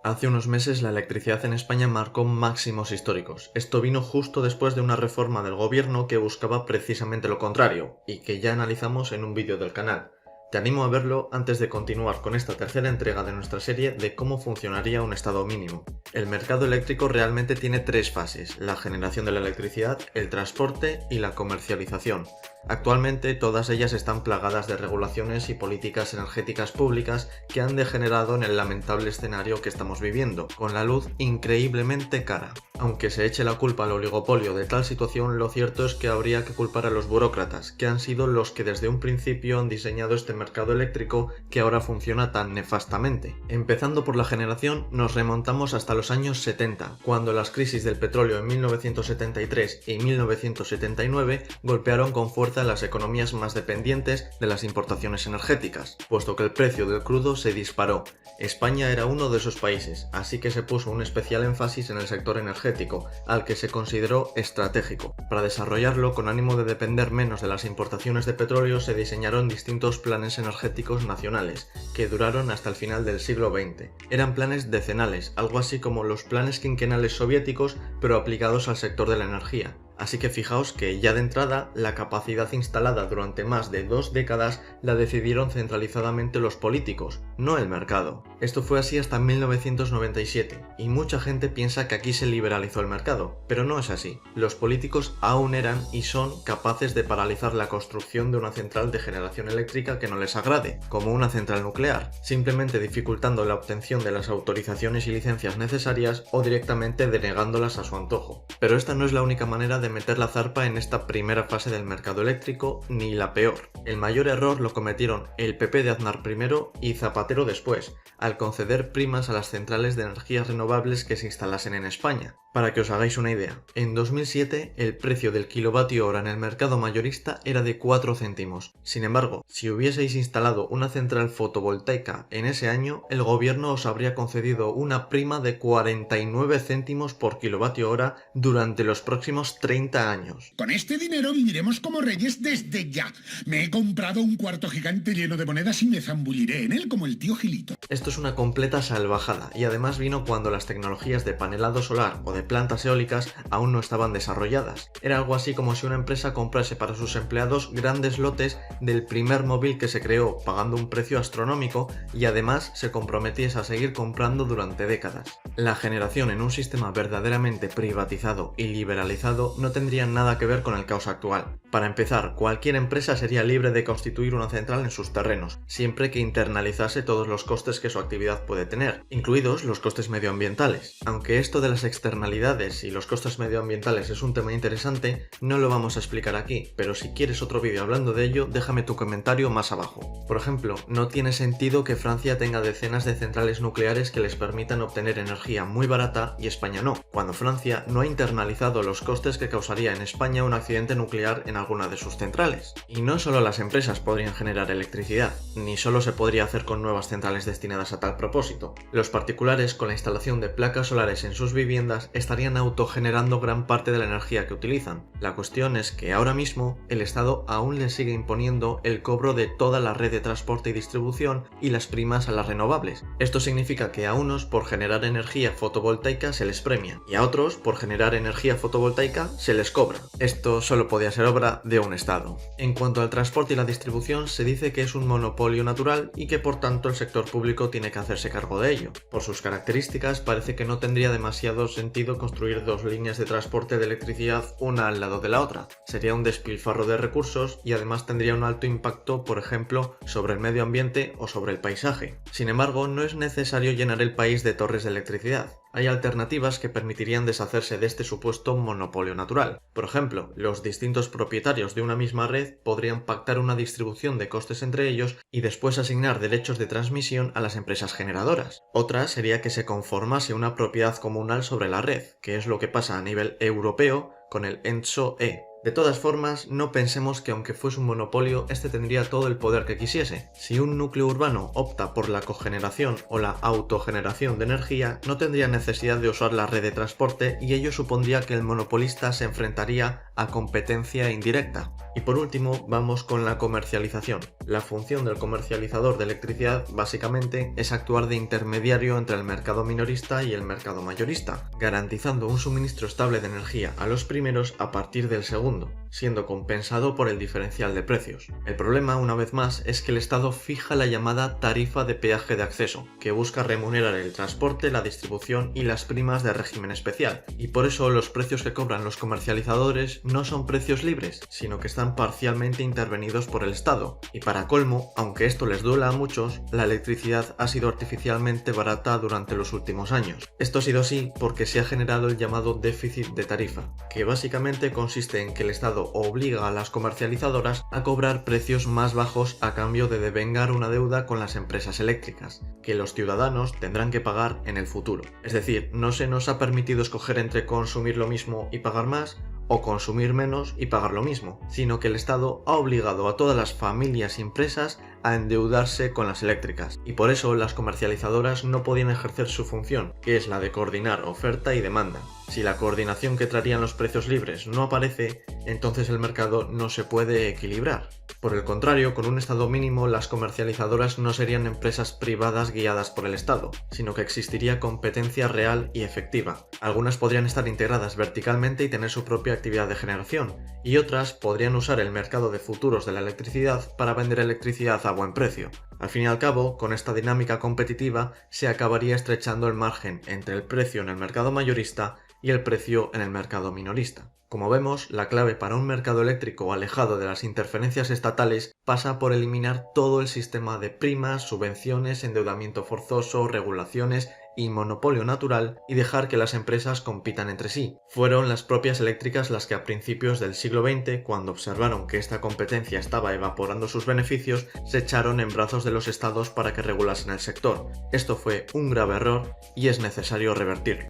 Hace unos meses la electricidad en España marcó máximos históricos. Esto vino justo después de una reforma del gobierno que buscaba precisamente lo contrario, y que ya analizamos en un vídeo del canal. Te animo a verlo antes de continuar con esta tercera entrega de nuestra serie de cómo funcionaría un estado mínimo. El mercado eléctrico realmente tiene tres fases: la generación de la electricidad, el transporte y la comercialización. Actualmente todas ellas están plagadas de regulaciones y políticas energéticas públicas que han degenerado en el lamentable escenario que estamos viviendo, con la luz increíblemente cara. Aunque se eche la culpa al oligopolio de tal situación, lo cierto es que habría que culpar a los burócratas, que han sido los que desde un principio han diseñado este mercado eléctrico que ahora funciona tan nefastamente. Empezando por la generación, nos remontamos hasta los años 70, cuando las crisis del petróleo en 1973 y 1979 golpearon con fuerza las economías más dependientes de las importaciones energéticas, puesto que el precio del crudo se disparó. España era uno de esos países, así que se puso un especial énfasis en el sector energético, al que se consideró estratégico. Para desarrollarlo, con ánimo de depender menos de las importaciones de petróleo, se diseñaron distintos planes energéticos nacionales, que duraron hasta el final del siglo XX. Eran planes decenales, algo así como los planes quinquenales soviéticos, pero aplicados al sector de la energía. Así que fijaos que ya de entrada la capacidad instalada durante más de 2 décadas la decidieron centralizadamente los políticos, no el mercado. Esto fue así hasta 1997, y mucha gente piensa que aquí se liberalizó el mercado, pero no es así. Los políticos aún eran y son capaces de paralizar la construcción de una central de generación eléctrica que no les agrade, como una central nuclear, simplemente dificultando la obtención de las autorizaciones y licencias necesarias o directamente denegándolas a su antojo. Pero esta no es la única manera de meter la zarpa en esta primera fase del mercado eléctrico, ni la peor. El mayor error lo cometieron el PP de Aznar primero y Zapatero después, al conceder primas a las centrales de energías renovables que se instalasen en España. Para que os hagáis una idea, en 2007 el precio del kilovatio hora en el mercado mayorista era de 4 céntimos. Sin embargo, si hubieseis instalado una central fotovoltaica en ese año, el gobierno os habría concedido una prima de 49 céntimos por kilovatio hora durante los próximos 30 años. Con este dinero viviremos como reyes desde ya. Me he comprado un cuarto gigante lleno de monedas y me zambulliré en él como el tío Gilito. Esto es una completa salvajada, y además vino cuando las tecnologías de panelado solar o de plantas eólicas aún no estaban desarrolladas. Era algo así como si una empresa comprase para sus empleados grandes lotes del primer móvil que se creó, pagando un precio astronómico, y además se comprometiese a seguir comprando durante décadas. La generación en un sistema verdaderamente privatizado y liberalizado no tendría nada que ver con el caos actual. Para empezar, cualquier empresa sería libre de constituir una central en sus terrenos, siempre que internalizase todos los costes que su actividad puede tener, incluidos los costes medioambientales. Aunque esto de las externalidades y los costes medioambientales es un tema interesante, no lo vamos a explicar aquí, pero si quieres otro vídeo hablando de ello, déjame tu comentario más abajo. Por ejemplo, no tiene sentido que Francia tenga decenas de centrales nucleares que les permitan obtener energía muy barata y España no, cuando Francia no ha internalizado los costes que causaría en España un accidente nuclear en alguna de sus centrales. Y no solo las empresas podrían generar electricidad, ni solo se podría hacer con nuevas centrales destinadas a tal propósito. Los particulares, con la instalación de placas solares en sus viviendas, estarían autogenerando gran parte de la energía que utilizan. La cuestión es que ahora mismo el Estado aún le sigue imponiendo el cobro de toda la red de transporte y distribución y las primas a las renovables. Esto significa que a unos por generar energía fotovoltaica se les premia, y a otros por generar energía fotovoltaica se les cobra. Esto solo podía ser obra de un Estado. En cuanto al transporte y la distribución, se dice que es un monopolio natural y que por tanto el sector público tiene que hacerse cargo de ello. Por sus características, parece que no tendría demasiado sentido construir dos líneas de transporte de electricidad una al lado de la otra. Sería un despilfarro de recursos y además tendría un alto impacto, por ejemplo, sobre el medio ambiente o sobre el paisaje. Sin embargo, no es necesario llenar el país de torres de electricidad. Hay alternativas que permitirían deshacerse de este supuesto monopolio natural. Por ejemplo, los distintos propietarios de una misma red podrían pactar una distribución de costes entre ellos y después asignar derechos de transmisión a las empresas generadoras. Otra sería que se conformase una propiedad comunal sobre la red, que es lo que pasa a nivel europeo con el ENTSO-E. De todas formas, no pensemos que aunque fuese un monopolio, este tendría todo el poder que quisiese. Si un núcleo urbano opta por la cogeneración o la autogeneración de energía, no tendría necesidad de usar la red de transporte y ello supondría que el monopolista se enfrentaría a competencia indirecta. Y por último, vamos con la comercialización. La función del comercializador de electricidad básicamente es actuar de intermediario entre el mercado minorista y el mercado mayorista, garantizando un suministro estable de energía a los primeros a partir del segundo, siendo compensado por el diferencial de precios. El problema, una vez más, es que el Estado fija la llamada tarifa de peaje de acceso, que busca remunerar el transporte, la distribución y las primas de régimen especial, y por eso los precios que cobran los comercializadores no son precios libres, sino que están parcialmente intervenidos por el Estado. Y para colmo, aunque esto les duela a muchos, la electricidad ha sido artificialmente barata durante los últimos años. Esto ha sido así porque se ha generado el llamado déficit de tarifa, que básicamente consiste en que el Estado obliga a las comercializadoras a cobrar precios más bajos a cambio de devengar una deuda con las empresas eléctricas, que los ciudadanos tendrán que pagar en el futuro. Es decir, no se nos ha permitido escoger entre consumir lo mismo y pagar más, o consumir menos y pagar lo mismo, sino que el Estado ha obligado a todas las familias y empresas a endeudarse con las eléctricas, y por eso las comercializadoras no podían ejercer su función, que es la de coordinar oferta y demanda. Si la coordinación que traerían los precios libres no aparece, entonces el mercado no se puede equilibrar. Por el contrario, con un Estado mínimo, las comercializadoras no serían empresas privadas guiadas por el Estado, sino que existiría competencia real y efectiva. Algunas podrían estar integradas verticalmente y tener su propia actividad de generación, y otras podrían usar el mercado de futuros de la electricidad para vender electricidad a buen precio. Al fin y al cabo, con esta dinámica competitiva, se acabaría estrechando el margen entre el precio en el mercado mayorista y el precio en el mercado minorista. Como vemos, la clave para un mercado eléctrico alejado de las interferencias estatales pasa por eliminar todo el sistema de primas, subvenciones, endeudamiento forzoso, regulaciones y monopolio natural y dejar que las empresas compitan entre sí. Fueron las propias eléctricas las que a principios del siglo XX, cuando observaron que esta competencia estaba evaporando sus beneficios, se echaron en brazos de los estados para que regulasen el sector. Esto fue un grave error y es necesario revertirlo.